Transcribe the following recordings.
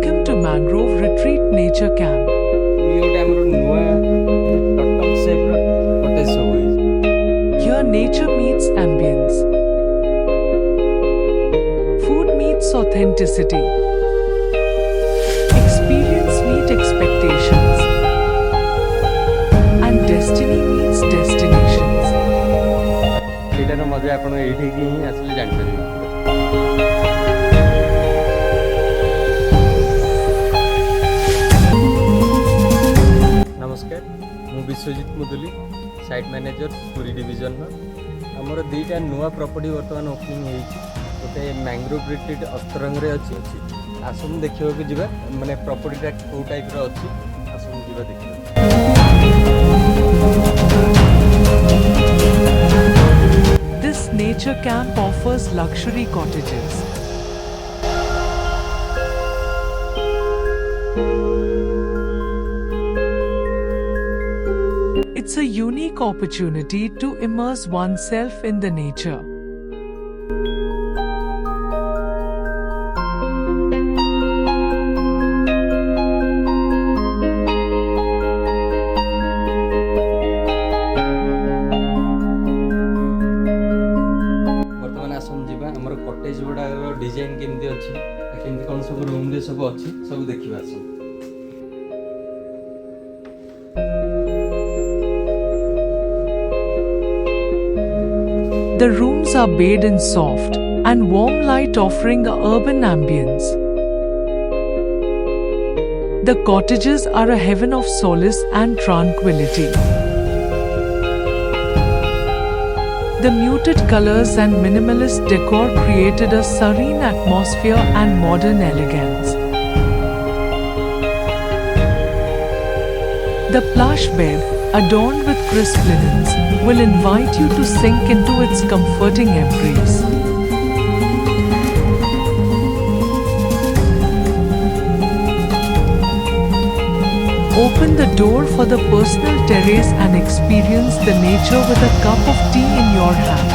Welcome to Mangrove Retreat Nature Camp. Here nature meets ambience. Food meets authenticity. Experience meets expectations. And destiny meets destinations. एटार मजा आपण एठी की ही असले जान परिबे। नमस्कार, मु Vishwajit Muduli, site manager Puri division न। हमर दुईटा नुआ प्रॉपर्टी वर्तमान ओपनिंग होईछि। गोटे मैंग्रोव रिट्रीट अस्तरंग रे अछि। आसुन देखियो कि जिबा माने प्रॉपर्टीटा को टाइप रो अछि। आसुन जिबा देखियो। This nature camp offers luxury cottages. It's a unique opportunity to immerse oneself in the nature. Cottage गुड़ा डिजाइन केमती अच्छी केमती कौन सब रूम रे सब अच्छी सब देखिबा सब। The rooms are bathed in soft and warm light, offering a urban ambience. The cottages are a heaven of solace and tranquility. The muted colors and minimalist decor created a serene atmosphere and modern elegance. The plush bed, adorned with crisp linens, will invite you to sink into its comforting embrace. Open the door for the personal terrace and experience the nature with a cup of tea in your hand.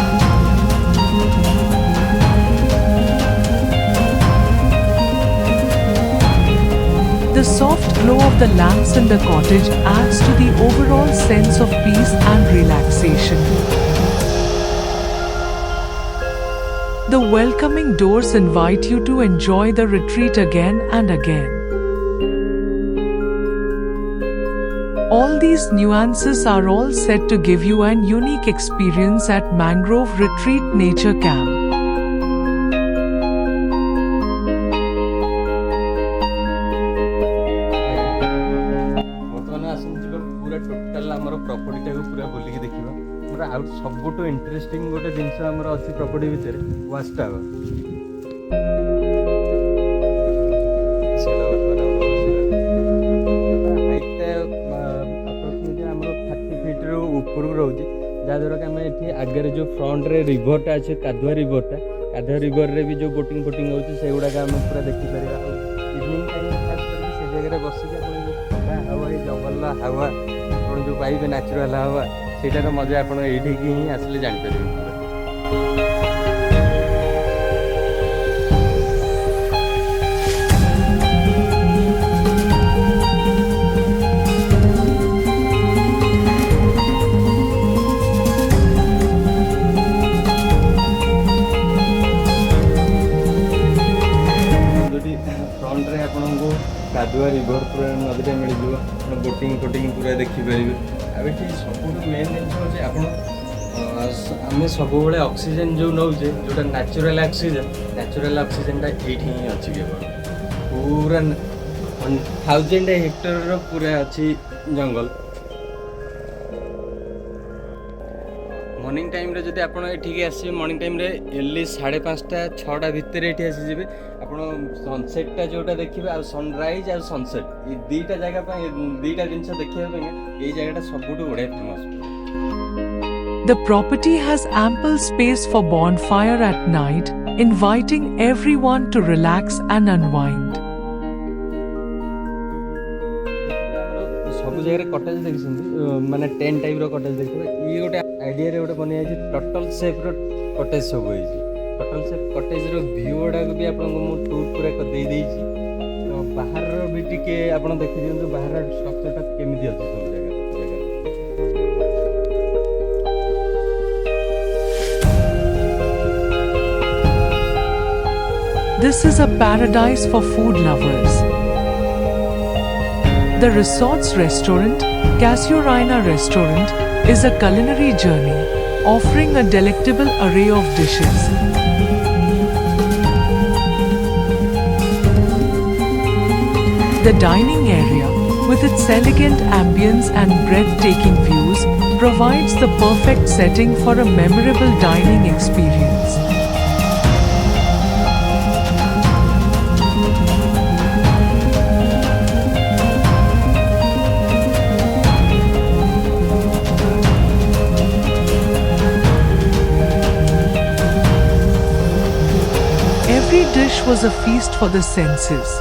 The soft glow of the lamps in the cottage adds to the overall sense of peace and relaxation. The welcoming doors invite you to enjoy the retreat again and again. All these nuances are all set to give you an unique experience at Mangrove Retreat Nature Camp. वर्तमान आसन जिबा पूरा total हमर property टाको पूरा बुली के देखिबा। हमरा आउट सबटो इंटरेस्टिंग गोटे जिंस हमर अछि प्रॉपर्टी भितर वाच टावर। ऊपर रोचे जहाँद्वारा कि आम ये आगे जो फ्रंट रे रिभरटा अच्छे कादुआ रिभर रे भी जो बोटिंग फोटिंग होती गुड़ाक आम पूरा देखिपर। इवनिंग टाइम खास करके से जगह बसिक हावा जंगल हावा आप जो पाइबे नेचुरल हावा सेटार मजा आप ये ही आसले जापर। कादुआ रिभर पूरा नदी मिल जाए बोटिंग फोटिंग पूरा देखिपर। अब ये सब मेन जिन आम सब ऑक्सीजन जो नौचे जोटा नेचुरल ऑक्सीजनटा ये ही अच्छी केवल पूरा 1000 हेक्टर पूरा अच्छी जंगल। मॉर्निंग टाइम रे जदि आपण एठिके आसी मॉर्निंग टाइम रे अर्ली 5:30 6टा भितर एठी आसी जिवे आपण सनसेटटा जोटा देखिबे आ सनराइज आ सनसेट ये दुईटा जगह पे दुईटा जिंस देखिबा पे ये जगहटा सबुठु बढिया famous. The property has ample space for bonfire at night, inviting everyone to relax and unwind. सब जगह कटेज देखिसंती माने टेंट टाइप रो कटेज देखिबे। ये गोटे आइडिया रे गोटे बनै आछि टोटल शेप रो कटेज सब होइछि। टोटल शेप कटेज रो व्यू गुडा भी आपन को टूर पूरा कर दे देछि। भी टिके आपण देखि दियंतु बाहर स्ट्रक्चरटा केमिति अछि सब जगह This is a paradise for food lovers. The resort's restaurant, Casuarina Restaurant, is a culinary journey, offering a delectable array of dishes. The dining area, with its elegant ambience and breathtaking views, provides the perfect setting for a memorable dining experience. Every dish was a feast for the senses.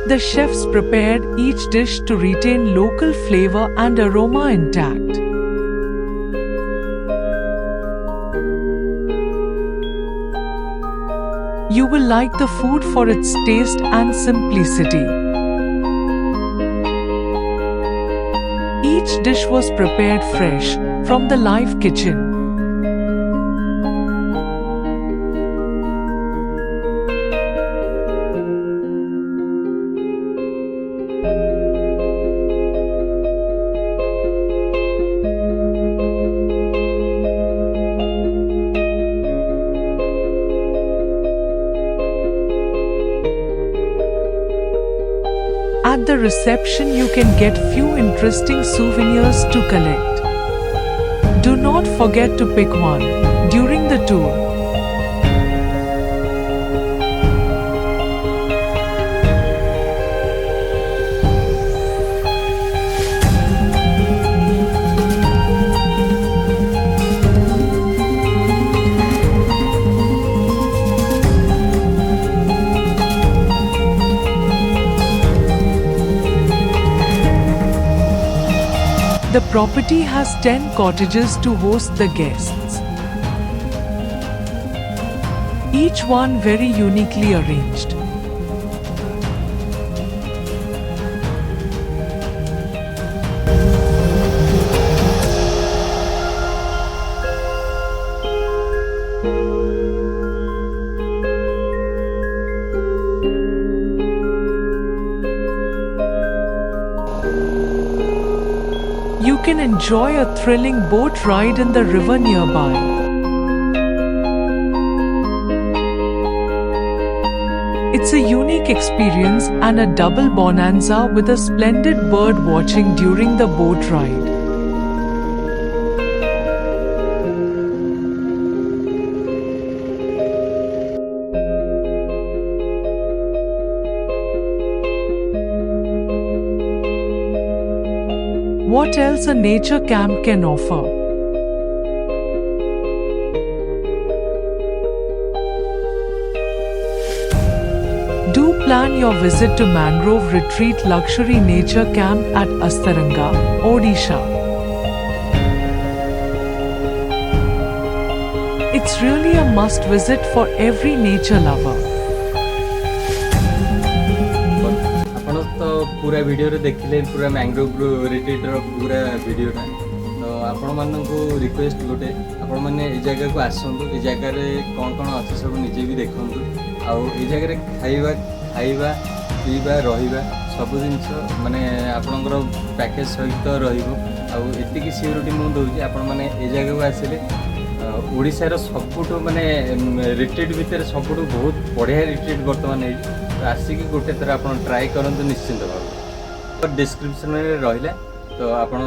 The chefs prepared each dish to retain local flavor and aroma intact. You will like the food for its taste and simplicity. Each dish was prepared fresh from the live kitchen. At the reception, you can get few interesting souvenirs to collect. Do not forget to pick one during the tour. The property has 10 cottages to host the guests. Each one very uniquely arranged. You can enjoy a thrilling boat ride in the river nearby. It's a unique experience and a double bonanza with a splendid bird watching during the boat ride. What else a nature camp can offer? Do plan your visit to Mangrove Retreat Luxury Nature Camp at Astaranga, Odisha. It's really a must visit for every nature lover. पूरा video रे देखिले पूरा mangrove retreat रो पूरा वीडियोटा तो आपण माननकु request गोटे आपण माने ए जगह को आसंतु ए जगह रे कोन कोन अछि सब निजे भी देखंतु आ ए जगह रे खाइबा पीबा रहिबा सब जिंस माने आपनकर पैकेज सहित रहिबो आ एतिकी सिक्योरिटी मु दउची आपण माने ए जगह को आसिले ओडिसा रो सबुटो माने रिट्रीट भितर सबुटो बहुत बढ़िया रिट्रीट वर्तमान है तो आसिक गोटे थर आप ट्राए करंतु निश्चिंत भाव डिस्क्रिप्शन में रहिला तो आपण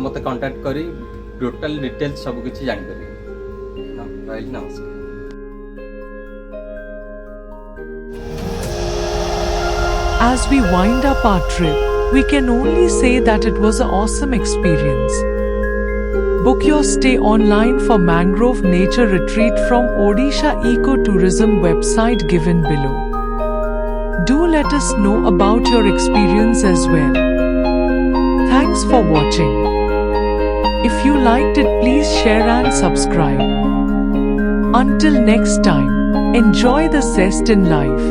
मते कांटेक्ट करी टोटल डिटेल्स सब किछि जानि परिबे। नमस्कार। As we wind up our trip, we can only say that it was an awesome experience. Book your stay online for Mangrove Nature Retreat from Odisha Eco Tourism website given below. Do let us know about your experience as well. Thanks for watching. If you liked it, please share and subscribe. Until next time, enjoy the zest in life.